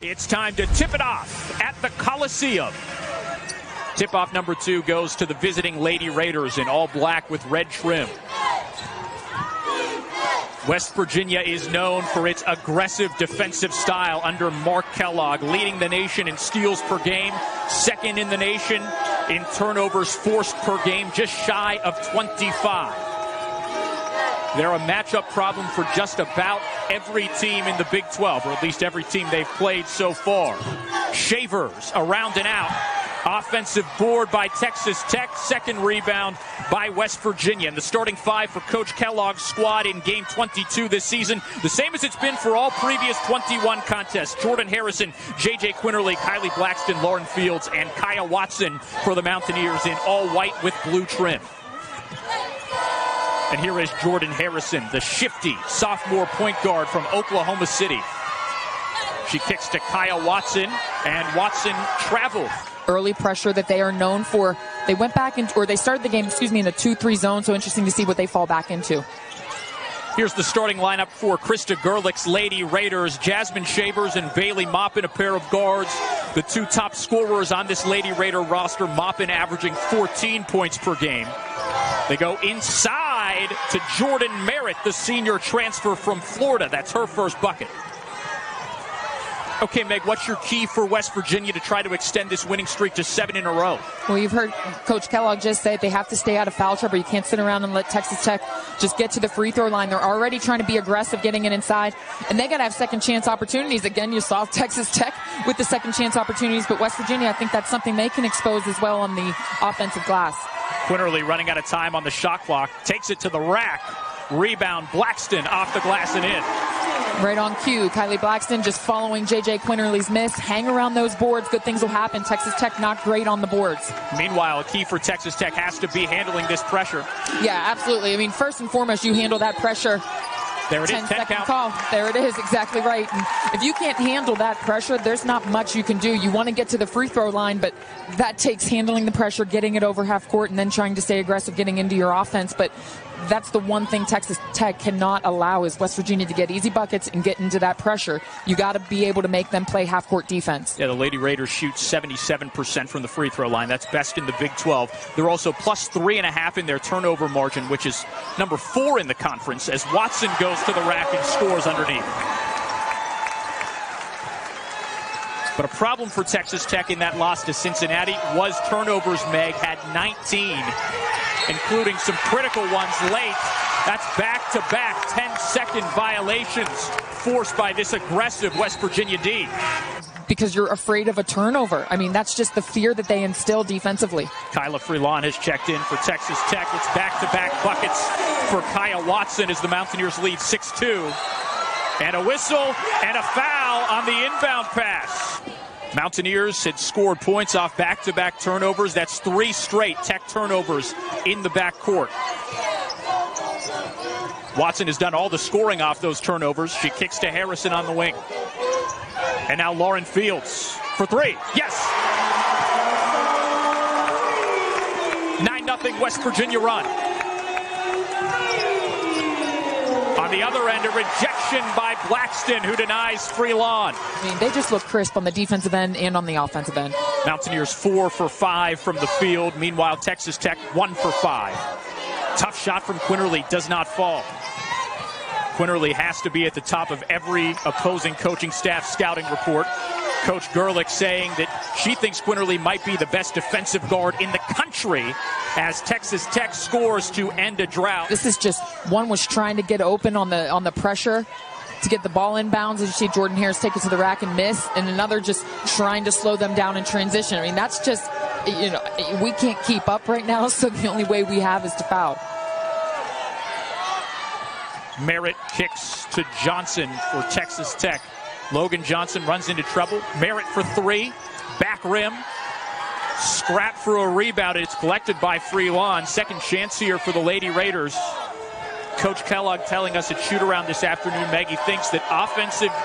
It's time to tip it off at the Coliseum. Tip-off number 2 goes to the visiting Lady Raiders in all black with red trim. West Virginia is known for its aggressive defensive style under Mark Kellogg, leading the nation in steals per game, second in the nation in turnovers forced per game, just shy of 25. They're a matchup problem for just about every team in the Big 12, or at least every team they've played so far. Shavers around and out. Offensive board by Texas Tech. Second rebound by West Virginia. And the starting 5 for Coach Kellogg's squad in game 22 this season, the same as it's been for all previous 21 contests. Jordan Harrison, JJ Quinerly, Kylie Blackston, Lauren Fields, and Kyah Watson for the Mountaineers in all white with blue trim. And here is Jordan Harrison, the shifty sophomore point guard from Oklahoma City. She kicks to Kyah Watson, and Watson traveled. Early pressure that they are known for. They went back into, or they started the game, in the 2-3 zone, so interesting to see what they fall back into. Here's the starting lineup for Krista Gerlich's Lady Raiders. Jasmine Shavers and Bailey Maupin, a pair of guards. The 2 top scorers on this Lady Raider roster, Maupin averaging 14 points per game. They go inside to Jordan Merritt, the senior transfer from Florida. That's her first bucket. Okay, Meg, what's your key for West Virginia to try to extend this winning streak to 7 in a row? Well, you've heard Coach Kellogg just say they have to stay out of foul trouble. You can't sit around and let Texas Tech just get to the free throw line. They're already trying to be aggressive, getting it inside, and they got to have second chance opportunities. Again, you saw Texas Tech with the second chance opportunities, but West Virginia, I think that's something they can expose as well on the offensive glass. Quinerly running out of time on the shot clock, takes it to the rack. Rebound, Blackston off the glass and in. Right on cue, Kylie Blackston just following JJ Quinerly's miss. Hang around those boards, good things will happen. Texas Tech not great on the boards. Meanwhile, a key for Texas Tech has to be handling this pressure. Yeah, absolutely. I mean, first and foremost, you handle that pressure. There it is, 10-second call. There it is, exactly right. And if you can't handle that pressure, there's not much you can do. You want to get to the free throw line, but that takes handling the pressure, getting it over half court, and then trying to stay aggressive, getting into your offense. But that's the one thing Texas Tech cannot allow is West Virginia to get easy buckets and get into that pressure. You got to be able to make them play half-court defense. Yeah, the Lady Raiders shoot 77% from the free throw line. That's best in the Big 12. They're also plus 3.5 in their turnover margin, which is number 4 in the conference, as Watson goes to the rack and scores underneath. But a problem for Texas Tech in that loss to Cincinnati was turnovers. Meg had 19. Including some critical ones late. That's back-to-back 10-second violations forced by this aggressive West Virginia D. Because you're afraid of a turnover. I mean, that's just the fear that they instill defensively. Kyla Freelon has checked in for Texas Tech. It's back-to-back buckets for Kyah Watson as the Mountaineers lead 6-2. And a whistle and a foul on the inbound pass. Mountaineers had scored points off back-to-back turnovers. That's 3 straight Tech turnovers in the backcourt. Watson has done all the scoring off those turnovers. She kicks to Harrison on the wing. And now Lauren Fields for 3. Yes! 9-0 West Virginia run. On the other end, a rejection by Blackston, who denies Freelon. I mean, they just look crisp on the defensive end and on the offensive end. Mountaineers 4 for 5 from the field. Meanwhile, Texas Tech 1 for 5. Tough shot from Quinerly, does not fall. Quinerly has to be at the top of every opposing coaching staff scouting report. Coach Gerlich saying that she thinks Quinerly might be the best defensive guard in the country as Texas Tech scores to end a drought. This is just, one was trying to get open on the pressure to get the ball inbounds, as you see Jordan Harris take it to the rack and miss, and another just trying to slow them down in transition. I mean, that's just, we can't keep up right now, so the only way we have is to foul. Merritt kicks to Johnson for Texas Tech. Logan Johnson runs into trouble. Merritt for 3. Back rim. Scrap for a rebound. It's collected by Freelon. Second chance here for the Lady Raiders. Coach Kellogg telling us at shoot-around this afternoon, Maggie thinks that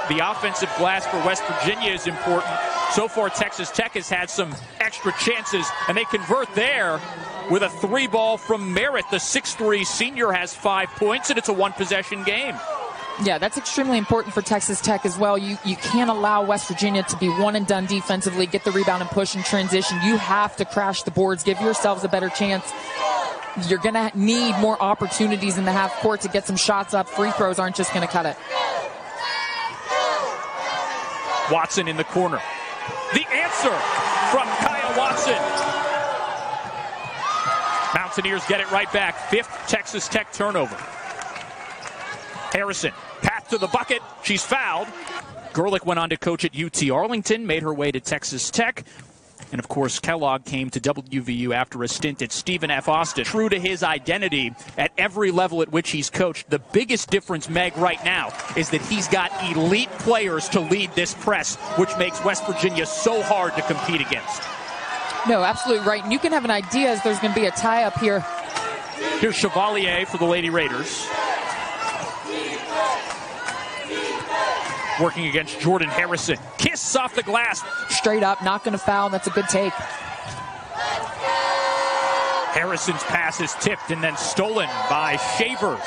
the offensive glass for West Virginia is important. So far, Texas Tech has had some extra chances, and they convert there with a 3 ball from Merritt. The 6'3 senior has 5 points, and it's a 1-possession game. Yeah, that's extremely important for Texas Tech as well. You can't allow West Virginia to be one and done defensively, get the rebound and push and transition. You have to crash the boards, give yourselves a better chance. You're going to need more opportunities in the half court to get some shots up. Free throws aren't just going to cut it. Watson in the corner. The answer from Kyah Watson. Mountaineers get it right back. 5th Texas Tech turnover. Harrison, path to the bucket. She's fouled. Gerlich went on to coach at UT Arlington, made her way to Texas Tech. And, of course, Kellogg came to WVU after a stint at Stephen F. Austin. True to his identity at every level at which he's coached. The biggest difference, Meg, right now is that he's got elite players to lead this press, which makes West Virginia so hard to compete against. No, absolutely right. And you can have an idea as there's going to be a tie-up here. Here's Chevalier for the Lady Raiders. Working against Jordan Harrison. Kiss off the glass. Straight up, not going to foul. That's a good take. Harrison's pass is tipped and then stolen by Shavers.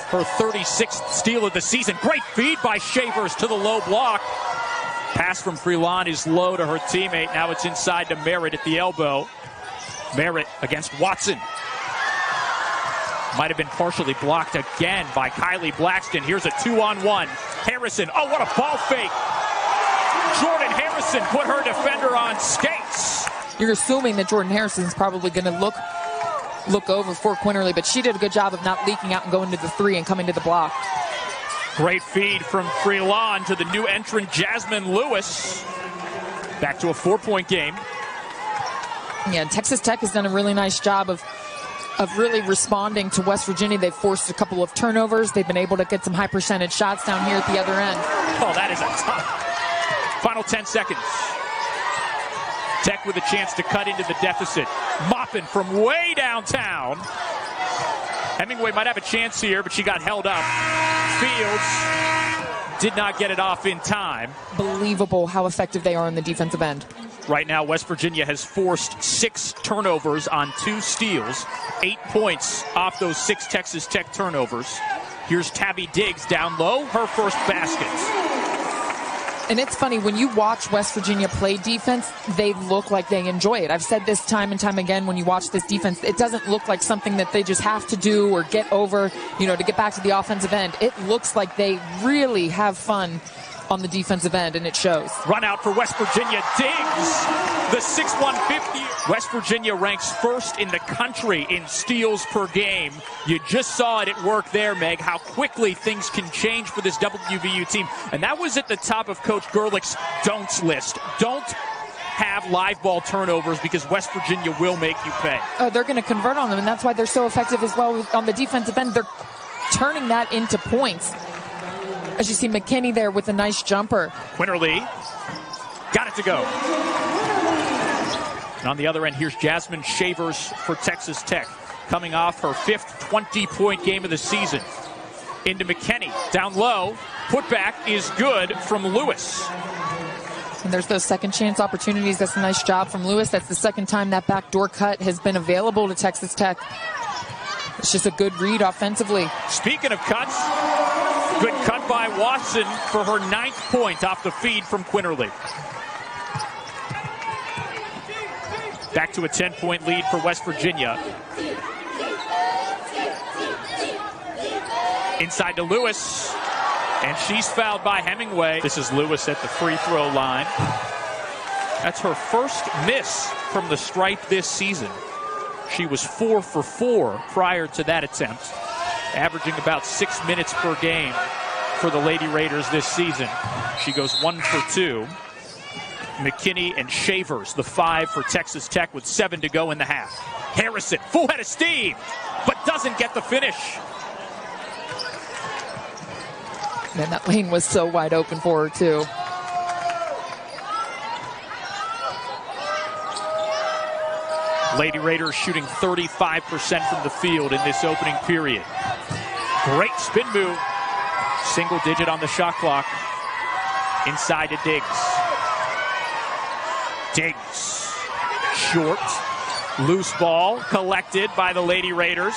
Her 36th steal of the season. Great feed by Shavers to the low block. Pass from Freelon is low to her teammate. Now it's inside to Merritt at the elbow. Merritt against Watson. Might have been partially blocked again by Kylie Blackston. Here's a 2-on-1. Harrison, oh, what a ball fake. Jordan Harrison put her defender on skates. You're assuming that Jordan Harrison's probably going to look over for Quinerly, but she did a good job of not leaking out and going to the 3 and coming to the block. Great feed from Freelon to the new entrant, Jasmine Lewis. Back to a 4-point game. Yeah, Texas Tech has done a really nice job of really responding to West Virginia. They've forced a couple of turnovers. They've been able to get some high percentage shots down here at the other end. Oh, that is a tough. Final 10 seconds. Tech with a chance to cut into the deficit. Mopping from way downtown. Hemingway might have a chance here, but she got held up. Fields did not get it off in time. Unbelievable how effective they are on the defensive end. Right now, West Virginia has forced 6 turnovers on 2 steals. 8 points off those 6 Texas Tech turnovers. Here's Tavy Diggs down low, her first basket. And it's funny, when you watch West Virginia play defense, they look like they enjoy it. I've said this time and time again, when you watch this defense, it doesn't look like something that they just have to do or get over, to get back to the offensive end. It looks like they really have fun on the defensive end, and it shows. Run out for West Virginia. Diggs, the 6'1", 50. West Virginia ranks first in the country in steals per game. You just saw it at work there, Meg, how quickly things can change for this WVU team. And that was at the top of Coach Gerlich's don'ts list. Don't have live ball turnovers because West Virginia will make you pay. Oh, they're going to convert on them, and that's why they're so effective as well on the defensive end. They're turning that into points. As you see McKinney there with a nice jumper. Quinerly got it to go. And on the other end, here's Jasmine Shavers for Texas Tech, coming off her 5th 20-point game of the season. Into McKinney, down low. Putback is good from Lewis. And there's those second chance opportunities. That's a nice job from Lewis. That's the second time that backdoor cut has been available to Texas Tech. It's just a good read offensively. Speaking of cuts, good cut by Watson for her 9th point off the feed from Quinerly. Back to a 10-point lead for West Virginia. Inside to Lewis, and she's fouled by Hemingway. This is Lewis at the free throw line. That's her first miss from the stripe this season. She was 4 for 4 prior to that attempt, averaging about 6 minutes per game for the Lady Raiders this season. She goes 1 for 2. McKinney and Shavers, the 5 for Texas Tech with 7 to go in the half. Harrison, full head of steam, but doesn't get the finish. Man, that lane was so wide open for her, too. Lady Raiders shooting 35% from the field in this opening period. Great spin move. Single digit on the shot clock. Inside to Diggs. Diggs. Short. Loose ball collected by the Lady Raiders.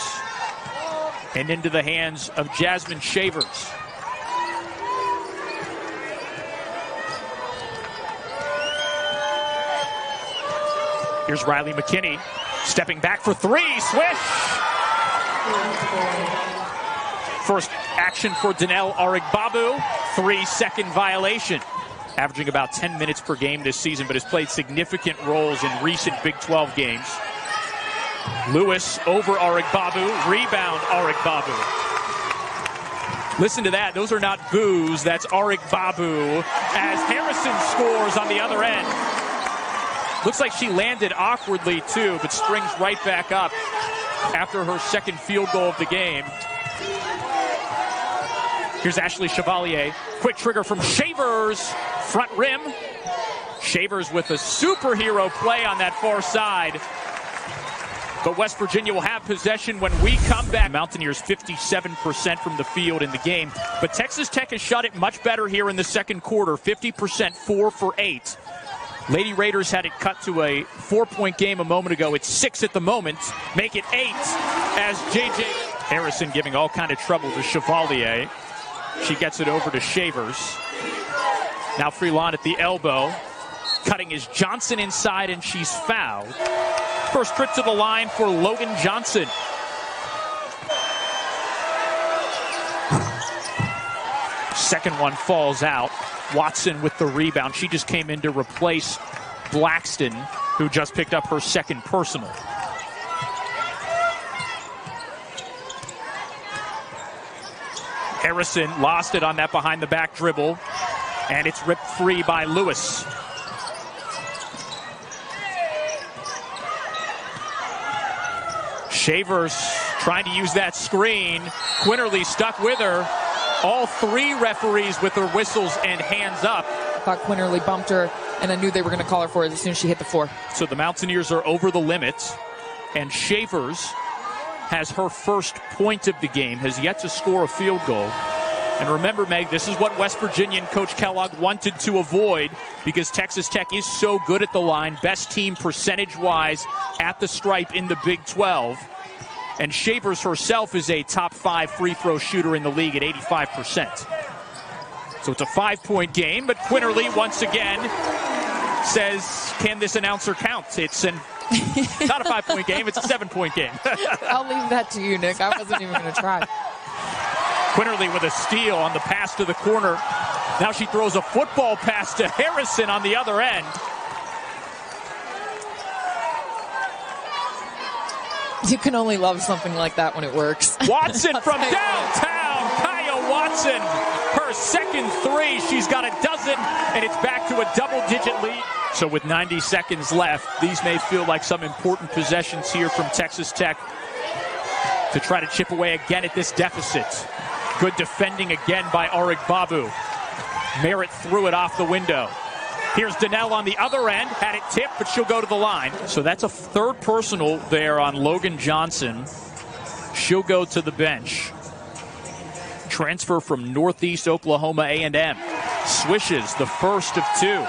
and into the hands of Jasmine Shavers. Here's Riley McKinney stepping back for three. Swish! First action for Danelle Arigbabu. 3-second violation. Averaging about 10 minutes per game this season, but has played significant roles in recent Big 12 games. Lewis over Arigbabu. Rebound Arigbabu. Listen to that. Those are not boos. That's Arigbabu as Harrison scores on the other end. Looks like she landed awkwardly, too, but springs right back up after her second field goal of the game. Here's Ashley Chevalier. Quick trigger from Shavers. Front rim. Shavers with a superhero play on that far side. But West Virginia will have possession when we come back. Mountaineers 57% from the field in the game. But Texas Tech has shot it much better here in the second quarter. 50%, 4 for 8. Lady Raiders had it cut to a 4-point game a moment ago. It's 6 at the moment. Make it 8 as JJ Harrison giving all kind of trouble to Chevalier. She gets it over to Shavers. Now Freelon at the elbow. Cutting is Johnson inside, and she's fouled. First trip to the line for Logan Johnson. Second one falls out. Watson with the rebound. She just came in to replace Blackston, who just picked up her second personal. Harrison lost it on that behind-the-back dribble, and it's ripped free by Lewis. Shavers trying to use that screen. Quinerly stuck with her. All three referees with their whistles and hands up. I thought Quinerly bumped her, and I knew they were going to call her for it as soon as she hit the floor. So the Mountaineers are over the limit, and Shavers has her first point of the game, has yet to score a field goal. And remember, Meg, this is what West Virginia and Coach Kellogg wanted to avoid because Texas Tech is so good at the line, best team percentage-wise at the stripe in the Big 12. And Shavers herself is a top 5 free throw shooter in the league at 85%. So it's a 5-point game, but Quinerly once again says, can this announcer count? It's not a 5-point game, it's a 7-point game. I'll leave that to you, Nick. I wasn't even going to try. Quinerly with a steal on the pass to the corner. Now she throws a football pass to Harrison on the other end. You can only love something like that when it works. Watson from downtown. Kyah Watson, her second three. She's got a dozen, and it's back to a double-digit lead. So with 90 seconds left, these may feel like some important possessions here from Texas Tech to try to chip away again at this deficit. Good defending again by Arigbabu. Merritt threw it off the window. Here's Danelle on the other end. Had it tipped, but she'll go to the line. So that's a third personal there on Logan Johnson. She'll go to the bench. Transfer from Northeast Oklahoma A&M. Swishes the first of 2.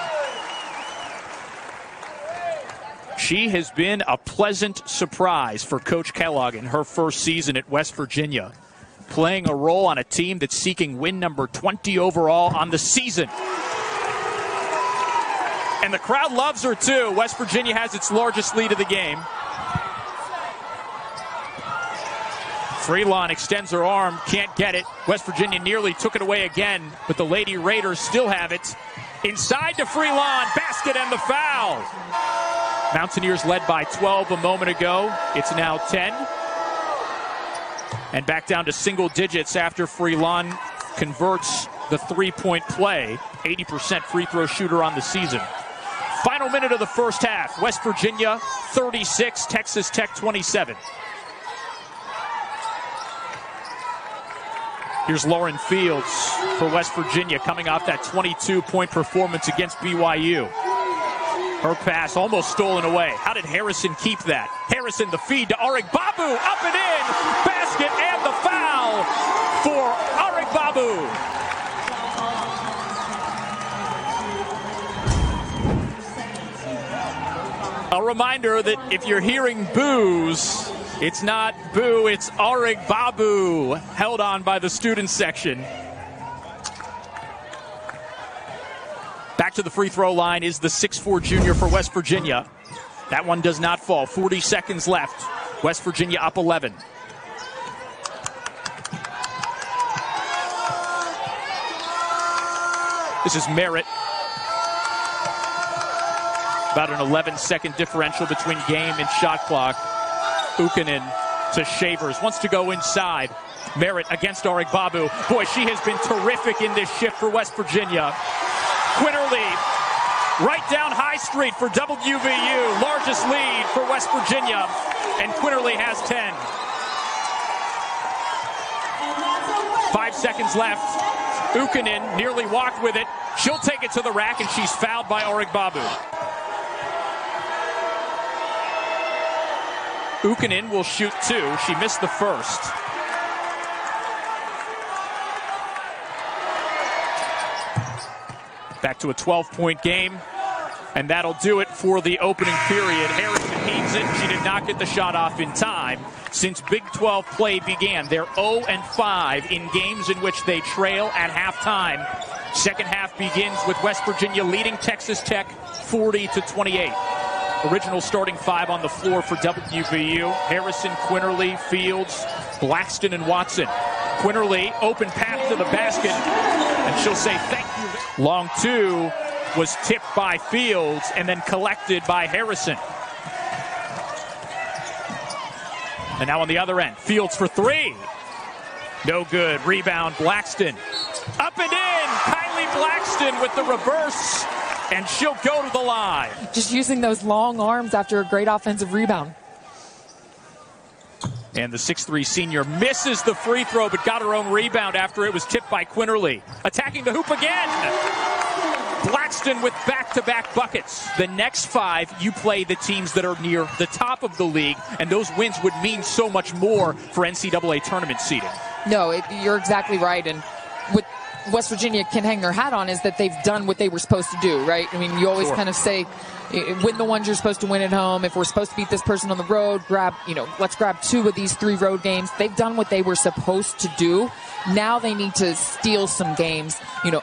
She has been a pleasant surprise for Coach Kellogg in her first season at West Virginia, playing a role on a team that's seeking win number 20 overall on the season. And the crowd loves her, too. West Virginia has its largest lead of the game. Freelon extends her arm, can't get it. West Virginia nearly took it away again, but the Lady Raiders still have it. Inside to Freelon, basket and the foul. Mountaineers led by 12 a moment ago. It's now 10. And back down to single digits after Freelon converts the three-point play. 80% free throw shooter on the season. Final minute of the first half. West Virginia 36, Texas Tech 27. Here's Lauren Fields for West Virginia coming off that 22-point performance against BYU. Her pass almost stolen away. How did Harrison keep that? Harrison, the feed to Arigbabu, up and in, basket and the foul for Arigbabu. A reminder that if you're hearing boos, It's not Boo, it's Arig Babu, held on by the student section. Back to the free throw line is the 6'4" junior for West Virginia. That one does not fall. 40 seconds left. West Virginia up 11. This is Merritt. About an 11-second differential between game and shot clock. Ukkonen to Shavers. Wants to go inside. Merritt against Arig Babu. Boy, she has been terrific in this shift for West Virginia. Quinerly right down High Street for WVU. Largest lead for West Virginia. And Quinerly has 10. 5 seconds left. Ukkonen nearly walked with it. She'll take it to the rack, and she's fouled by Arig Babu. Ukkonen will shoot 2. She missed the first. Back to a 12-point game, and that'll do it for the opening period. Harrison heaves it. She did not get the shot off in time. Since Big 12 play began, they're 0-5 in games in which they trail at halftime. Second half begins with West Virginia leading Texas Tech 40-28. Original starting 5 on the floor for WVU. Harrison, Quinerly, Fields, Blackston, and Watson. Quinerly, open path to the basket, and she'll say thank you. Long 2 was tipped by Fields and then collected by Harrison. And now on the other end, Fields for 3. No good. Rebound, Blackston. Up and in. Kyah Blackston with the reverse, and she'll go to the line. Just using those long arms after a great offensive rebound. And the 6'3" senior misses the free throw, but got her own rebound after it was tipped by Quinerly. Attacking the hoop again. Blackston with back-to-back buckets. The next 5, you play the teams that are near the top of the league, and those wins would mean so much more for NCAA tournament seeding. No, you're exactly right. And what West Virginia can hang their hat on is that they've done what they were supposed to do, right? I mean, you always kind of say, win the ones you're supposed to win at home. If we're supposed to beat this person on the road, let's grab 2 of these 3 road games. They've done what they were supposed to do. Now they need to steal some games,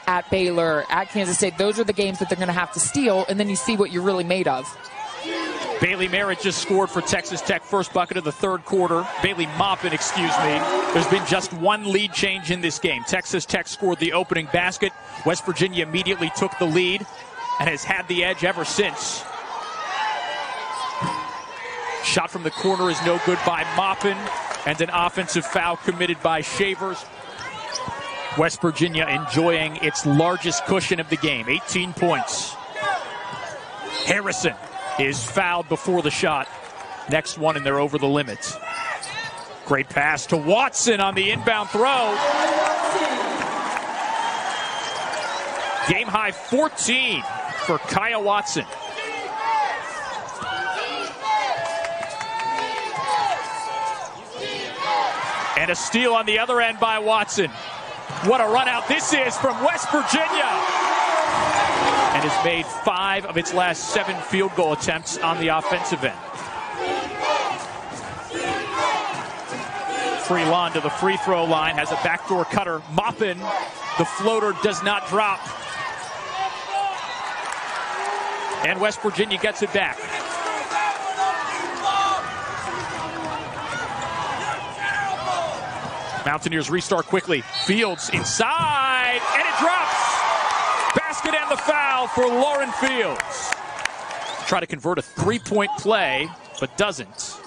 at Baylor, at Kansas State. Those are the games that they're going to have to steal, and then you see what you're really made of. Bailey Merritt just scored for Texas Tech, first bucket of the third quarter. Bailey Maupin, There's been just 1 lead change in this game. Texas Tech scored the opening basket. West Virginia immediately took the lead and has had the edge ever since. Shot from the corner is no good by Maupin, and an offensive foul committed by Shavers. West Virginia enjoying its largest cushion of the game, 18 points. Harrison is fouled before the shot. Next one, and they're over the limit. Great pass to Watson on the inbound throw. Game high 14 for Kyah Watson. And a steal on the other end by Watson. What a run out this is from West Virginia. And has made 5 of its last 7 field goal attempts on the offensive end. Freelon to the free throw line, has a backdoor cutter. Maupin, the floater does not drop. And West Virginia gets it back. Mountaineers restart quickly. Fields inside, and it drops. Basket and the foul for Lauren Fields. Try to convert a 3-point play, but doesn't.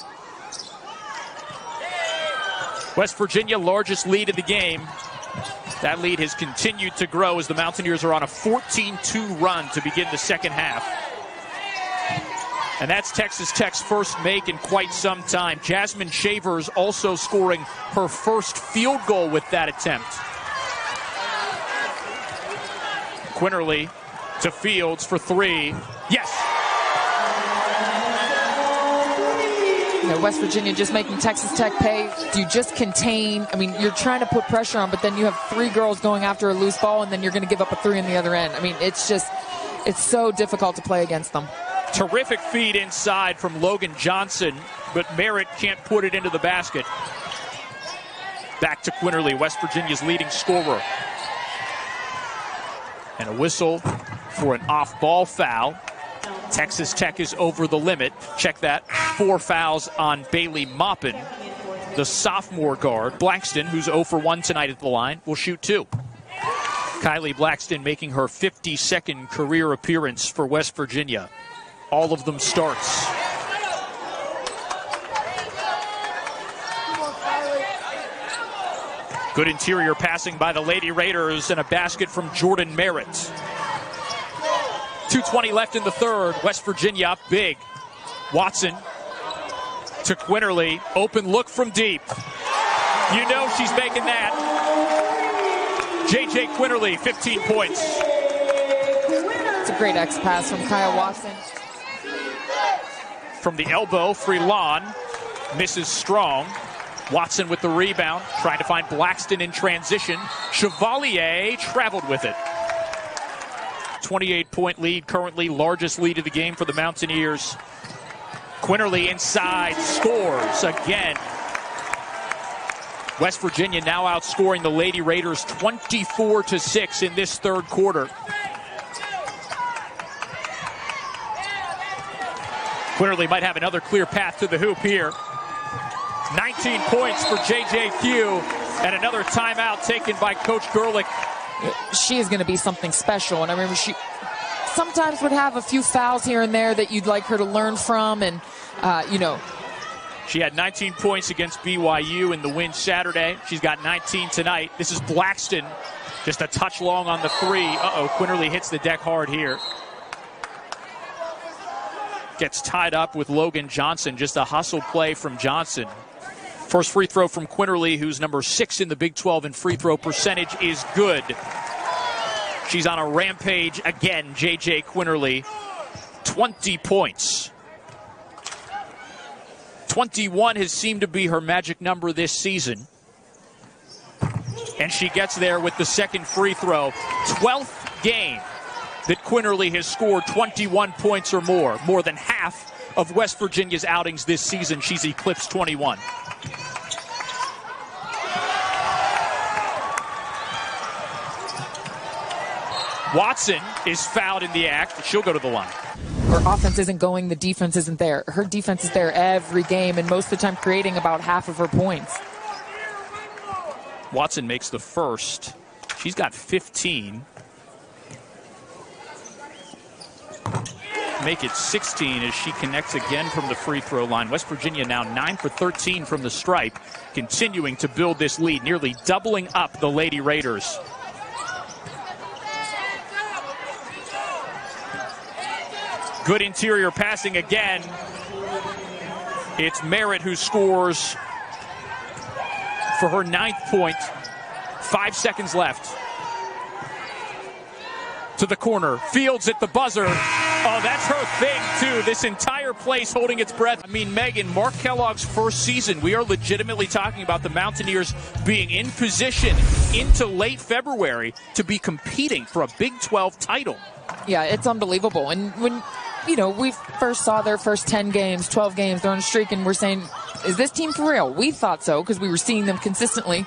West Virginia, largest lead of the game. That lead has continued to grow as the Mountaineers are on a 14-2 run to begin the second half. And that's Texas Tech's first make in quite some time. Jasmine Shavers also scoring her first field goal with that attempt. Quinerly to Fields for 3. Yes! West Virginia just making Texas Tech pay. Do you just contain? I mean, you're trying to put pressure on, but then you have 3 girls going after a loose ball, and then you're going to give up a 3 on the other end. I mean, it's so difficult to play against them. Terrific feed inside from Logan Johnson. but Merritt can't put it into the basket. Back to Quinerly, West Virginia's leading scorer. And a whistle for an off-ball foul. Texas Tech is over the limit. Check that. 4 fouls on Bailey Maupin. The sophomore guard, Blackston, who's 0 for 1 tonight at the line, will shoot 2. Kyah Blackston making her 52nd career appearance for West Virginia. All of them starts. Good interior passing by the Lady Raiders and a basket from Jordan Merritt. 2:20 left in the third. West Virginia up big. Watson to Quinerly. Open look from deep. You know she's making that. JJ Quinerly, 15 points. It's a great X-pass from Kyah Watson. From the elbow, Freelon misses strong. Watson with the rebound, trying to find Blackston in transition. Chevalier traveled with it. 28-point lead, currently largest lead of the game for the Mountaineers. Quinerly inside, scores again. West Virginia now outscoring the Lady Raiders 24-6 in this third quarter. Quinerly might have another clear path to the hoop here. 19 points for JJQ, and another timeout taken by Coach Gerlich. She is going to be something special, and I remember she sometimes would have a few fouls here and there that you'd like her to learn from, and She had 19 points against BYU in the win Saturday. She's got 19 tonight. This is Blackston, just a touch long on the three. Quinerly hits the deck hard here. Gets tied up with Logan Johnson, just a hustle play from Johnson. First free throw from Quinerly, who's number 6 in the Big 12 in free throw percentage, is good. She's on a rampage again, JJ Quinerly. 20 points. 21 has seemed to be her magic number this season. And she gets there with the second free throw. 12th game that Quinerly has scored 21 points or more. More than half of West Virginia's outings this season, she's eclipsed 21. Watson is fouled in the act. She'll go to the line. Her offense isn't going, the defense isn't there. Her defense is there every game, and most of the time creating about half of her points. Watson makes the first. She's got 15. Make it 16 as she connects again from the free throw line. West Virginia now 9 for 13 from the stripe, continuing to build this lead, nearly doubling up the Lady Raiders. Good interior passing again. It's Merritt who scores for her 9th point. 5 seconds left. To the corner. Fields at the buzzer. Oh, that's her thing, too. This entire place holding its breath. I mean, Megan, Mark Kellogg's first season, we are legitimately talking about the Mountaineers being in position into late February to be competing for a Big 12 title. Yeah, it's unbelievable. And when we first saw their first 10 games, 12 games, they're on a streak, and we're saying, is this team for real? We thought so because we were seeing them consistently.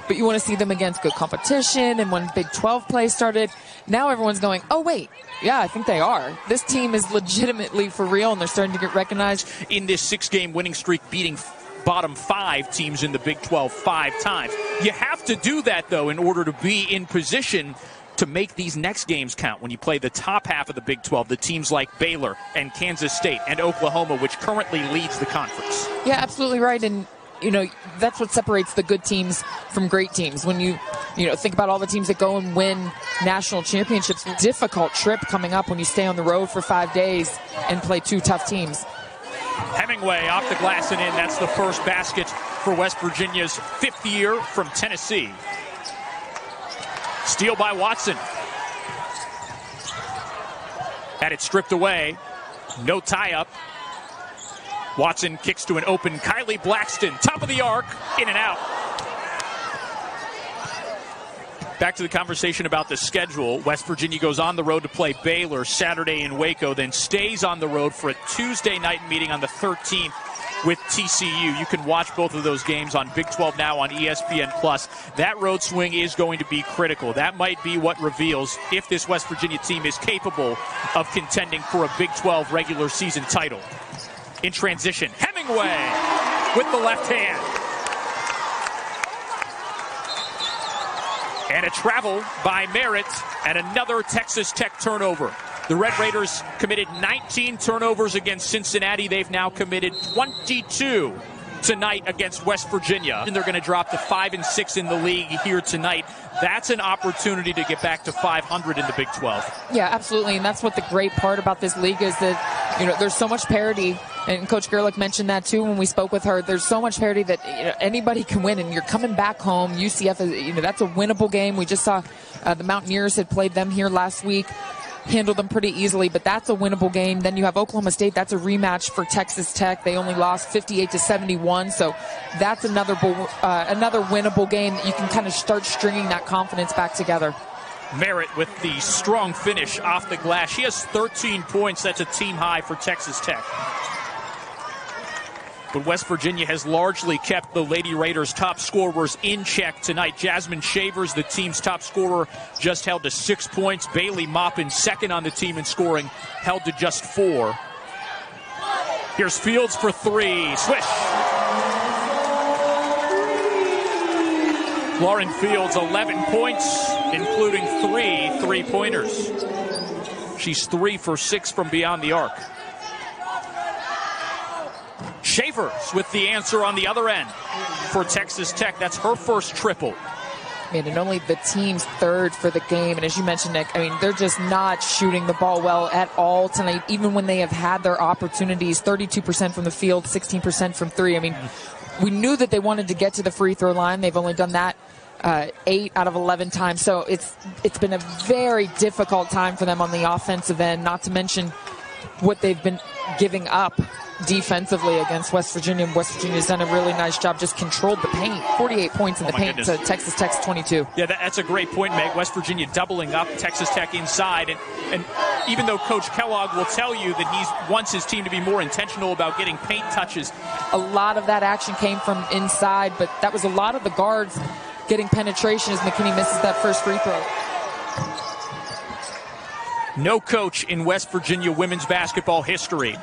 But you want to see them against good competition, and when Big 12 play started, now everyone's going, oh, wait, yeah, I think they are. This team is legitimately for real, and they're starting to get recognized. In this 6-game winning streak, beating bottom 5 teams in the Big 12 5 times. You have to do that, though, in order to be in position to make these next games count when you play the top half of the Big 12, the teams like Baylor and Kansas State and Oklahoma, which currently leads the conference. Yeah, absolutely right. And, that's what separates the good teams from great teams. When you think about all the teams that go and win national championships, difficult trip coming up when you stay on the road for 5 days and play 2 tough teams. Hemingway off the glass and in. That's the first basket for West Virginia's 5th year from Tennessee. Steal by Watson. Had it stripped away. No tie-up. Watson kicks to an open Kyah Blackston. Top of the arc. In and out. Back to the conversation about the schedule. West Virginia goes on the road to play Baylor Saturday in Waco, then stays on the road for a Tuesday night meeting on the 13th with TCU. You can watch both of those games on Big 12 Now on ESPN+. That road swing is going to be critical. That might be what reveals if this West Virginia team is capable of contending for a Big 12 regular season title. In transition, Hemingway with the left hand. And a travel by Merritt, and another Texas Tech turnover. The Red Raiders committed 19 turnovers against Cincinnati. They've now committed 22 tonight against West Virginia. And they're going to drop to 5-6 in the league here tonight. That's an opportunity to get back to 500 in the Big 12. Yeah, absolutely. And that's what the great part about this league is, that there's so much parity. And Coach Gerlich mentioned that too when we spoke with her. There's so much parity that anybody can win, and you're coming back home. UCF is, that's a winnable game. We just saw the Mountaineers had played them here last week, handled them pretty easily, but that's a winnable game. Then you have Oklahoma State. That's a rematch for Texas Tech. They only lost 58-71, so that's another winnable game that you can kind of start stringing that confidence back together. Merritt with the strong finish off the glass. She has 13 points. That's a team high for Texas Tech. But West Virginia has largely kept the Lady Raiders' top scorers in check tonight. Jasmine Shavers, the team's top scorer, just held to 6 points. Bailey Maupin, second on the team in scoring, held to just 4. Here's Fields for 3. Swish. Lauren Fields, 11 points, including 3 three-pointers. She's 3 for 6 from beyond the arc. Shavers with the answer on the other end for Texas Tech. That's her first triple. And only the team's third for the game. And as you mentioned, Nick, they're just not shooting the ball well at all tonight, even when they have had their opportunities. 32% from the field, 16% from 3. We knew that they wanted to get to the free throw line. They've only done that 8 out of 11 times. So it's been a very difficult time for them on the offensive end, not to mention what they've been giving up defensively against West Virginia. West Virginia's done a really nice job, just controlled the paint. 48 points in the paint to Texas Tech's 22. Yeah, that's a great point, Meg. West Virginia doubling up, Texas Tech inside. And even though Coach Kellogg will tell you that he wants his team to be more intentional about getting paint touches, a lot of that action came from inside, but that was a lot of the guards getting penetration as McKinney misses that first free throw. No coach in West Virginia women's basketball history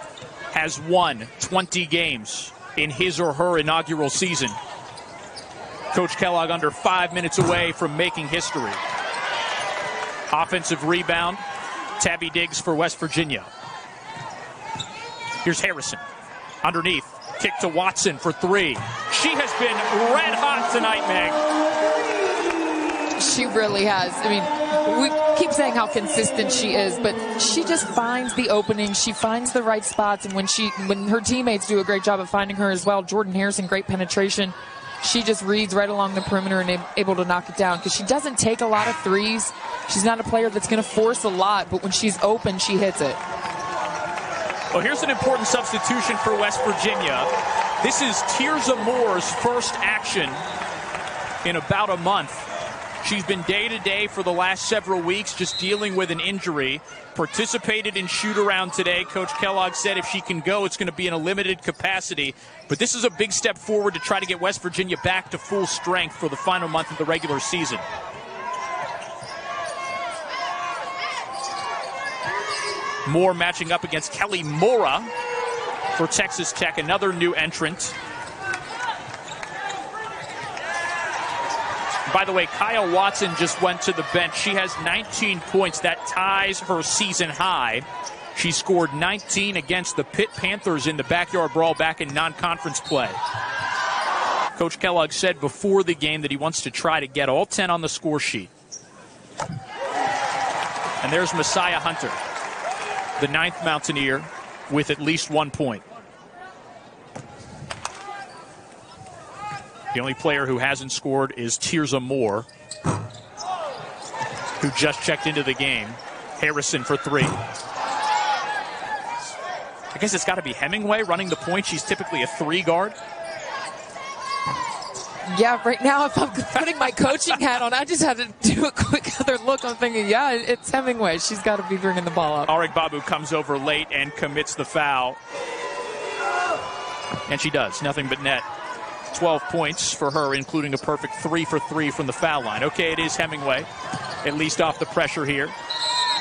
has won 20 games in his or her inaugural season. Coach Kellogg under 5 minutes away from making history. Offensive rebound, Tavy Diggs for West Virginia. Here's Harrison. Underneath, kick to Watson for 3. She has been red hot tonight, Meg. She really has. We keep saying how consistent she is, but she just finds the opening. She finds the right spots, and when her teammates do a great job of finding her as well. Jordan Harrison, great penetration. She just reads right along the perimeter and able to knock it down, because she doesn't take a lot of threes. She's not a player that's going to force a lot, but when she's open, she hits it. Well, here's an important substitution for West Virginia. This is Tirza Moore's first action in about a month. She's been day-to-day for the last several weeks, just dealing with an injury. Participated in shoot-around today. Coach Kellogg said if she can go, it's going to be in a limited capacity. But this is a big step forward to try to get West Virginia back to full strength for the final month of the regular season. Moore matching up against Kelly Mora for Texas Tech, another new entrant. By the way, Kyah Watson just went to the bench. She has 19 points. That ties her season high. She scored 19 against the Pitt Panthers in the backyard brawl back in non-conference play. Coach Kellogg said before the game that he wants to try to get all 10 on the score sheet. And there's Messiah Hunter, the 9th Mountaineer, with at least 1 point. The only player who hasn't scored is Tirza Moore, who just checked into the game. Harrison for 3. I guess it's got to be Hemingway running the point. She's typically a 3 guard. Yeah, right now, if I'm putting my coaching hat on, I just had to do a quick other look. I'm thinking, yeah, it's Hemingway. She's got to be bringing the ball up. Arik Babu comes over late and commits the foul. And she does. Nothing but net. 12 points for her, including a perfect 3 for 3 from the foul line. Okay, it is Hemingway, at least off the pressure here,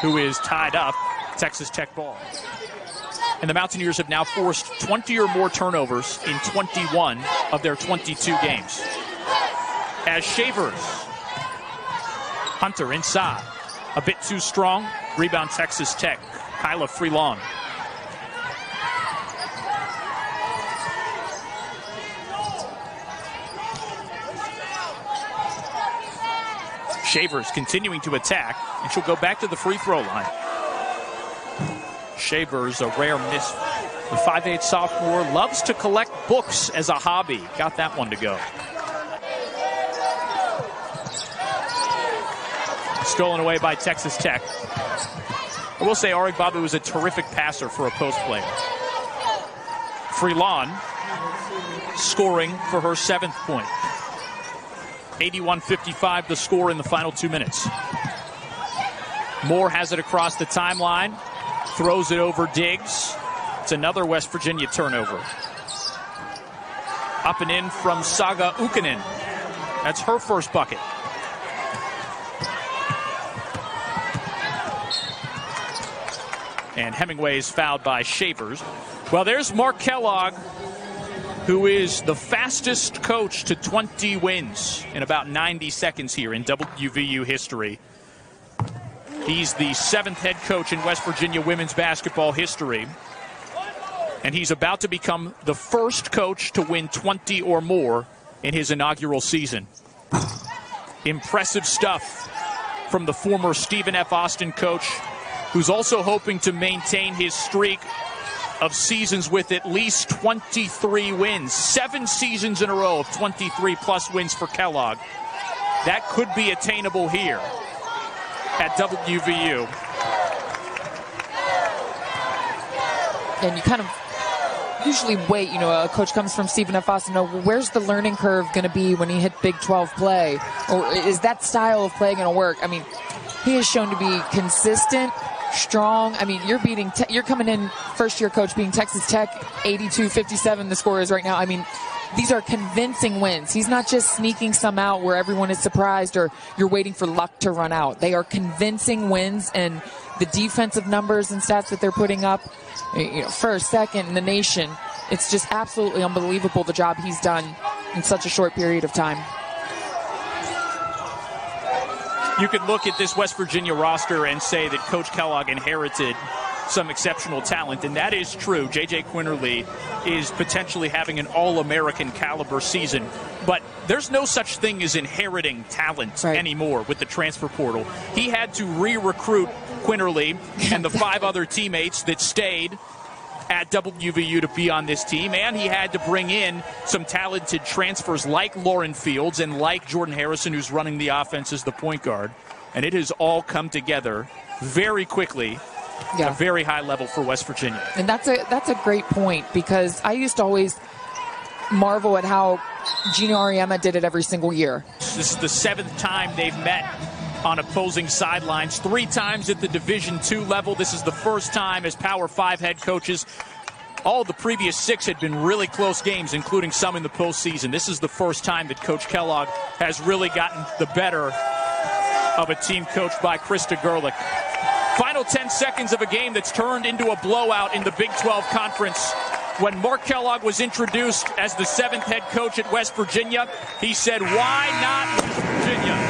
who is tied up. Texas Tech ball. And the Mountaineers have now forced 20 or more turnovers in 21 of their 22 games. As Shavers, Hunter inside, a bit too strong. Rebound Texas Tech. Kylah Freelon. Shavers continuing to attack, and she'll go back to the free throw line. Shavers, a rare miss. The 5'8" sophomore loves to collect books as a hobby. Got that one to go. Stolen away by Texas Tech. I will say Arik Babu is a terrific passer for a post player. Freelon scoring for her 7th point. 81-55 the score in the final 2 minutes. Moore has it across the timeline. Throws it over Diggs. It's another West Virginia turnover. Up and in from Saga Ukkonen. That's her first bucket. And Hemingway is fouled by Shavers. Well, there's Mark Kellogg, who is the fastest coach to 20 wins in about 90 seconds here in WVU history. He's the 7th head coach in West Virginia women's basketball history. And he's about to become the first coach to win 20 or more in his inaugural season. Impressive stuff from the former Stephen F. Austin coach, who's also hoping to maintain his streak of seasons with at least 23 wins. 7 seasons in a row of 23-plus wins for Kellogg. That could be attainable here at WVU. And you kind of usually wait, a coach comes from Stephen F. Austin, where's the learning curve going to be when he hit Big 12 play? Or is that style of play going to work? I mean, he has shown to be consistent, strong. I mean, you're coming in first-year coach being Texas Tech, 82-57 the score is right now. I mean, these are convincing wins. He's not just sneaking some out where everyone is surprised or you're waiting for luck to run out. They are convincing wins, and the defensive numbers and stats that they're putting up, first, second in the nation, it's just absolutely unbelievable the job he's done in such a short period of time. You could look at this West Virginia roster and say that Coach Kellogg inherited some exceptional talent, and that is true. JJ Quinerly is potentially having an all-American caliber season, but there's no such thing as inheriting talent anymore with the transfer portal. He had to re-recruit Quinerly and the 5 other teammates that stayed at WVU to be on this team, and he had to bring in some talented transfers like Lauren Fields and like Jordan Harrison, who's running the offense as the point guard, and it has all come together very quickly at a very high level for West Virginia. And that's a great point, because I used to always marvel at how Gina Auriemma did it every single year. This is the 7th time they've met on opposing sidelines, 3 times at the Division II level. This is the first time as Power 5 head coaches. All the previous 6 had been really close games, including some in the postseason. This is the first time that Coach Kellogg has really gotten the better of a team coached by Krista Gerlich. Final 10 seconds of a game that's turned into a blowout in the Big 12 Conference. When Mark Kellogg was introduced as the 7th head coach at West Virginia, he said, "Why not West Virginia?"